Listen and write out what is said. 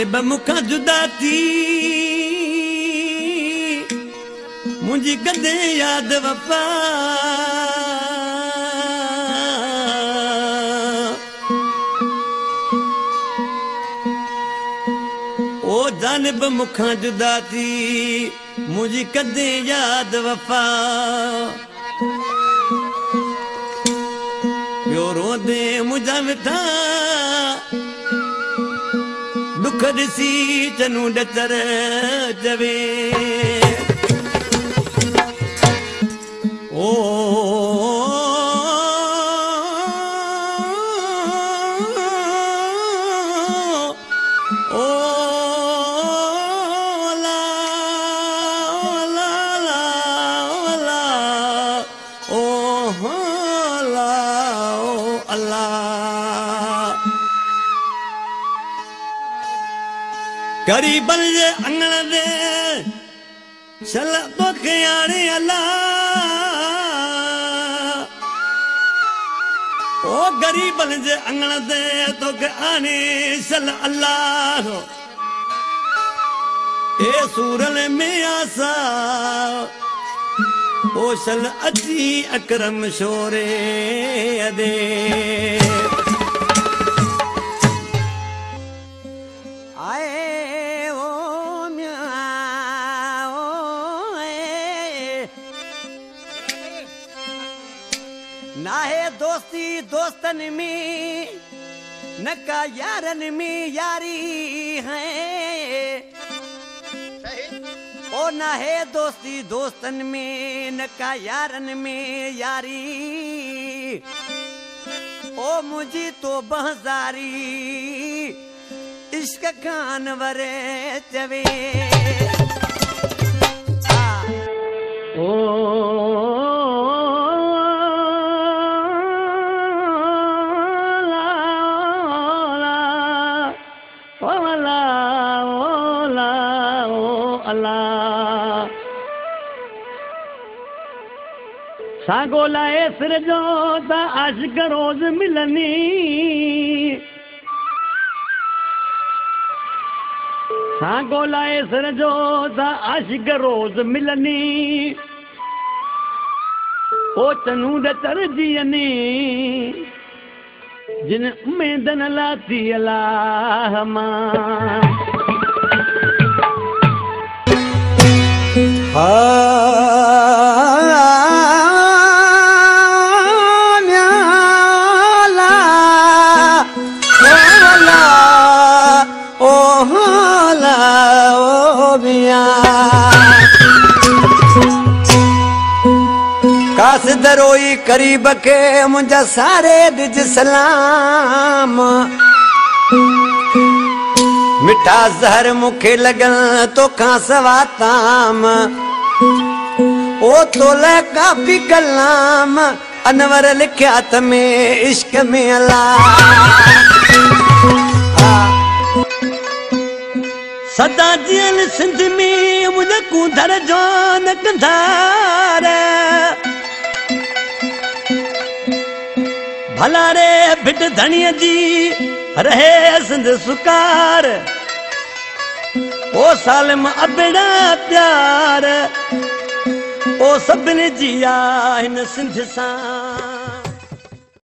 जानब मुखां जुदा थी मुझी कदे याद वफा ओ जानब मुखां जुदा थी मुझी कदे याद वफा पियो रोंदे मुंहिंजा मिठा दुख ॾिसी चनू डचर जवे ओ ओ ला ला ला ला ओ ला ओ अल्लाह गरीबन जे अंगण दे चल तोखे आणे अल्लाह ओ गरीबन जे अंगण दे तोखे आणे चल अल्लाह ए सूरन में आसा ओ चल अची अकरम शोरे अदे नाहे दोस्ती दोस्तन में न का यारन में यारी है ओ नाहे दोस्ती दोस्तन में न का यारन में यारी ओ मुझी तो बहजारी इश्क खान वरे चवे ओ सागोला सिर जो त आशिक रोज मिलनी सागोला सिर जो त आशिक रोज मिलनी ओ चनू डचर जीअनी जिन उमेदन लाती अल्लाह मां कास दरोई करीब के मुझा सारे दिज सलाम मिठा जहर मुखे लगन तो खां सवा ताम ओ तोले काफी कलाम अनवर लिखया तमें इश्क में अल्लाह सदा जियन सिंध में मुझे कूदर जो न कंधार भला रे भिट धणीअ जी रहे सिंध सुकार ओ सालिम अबड़ा प्यार ओ सभिनी जी आ हिन सिंध सां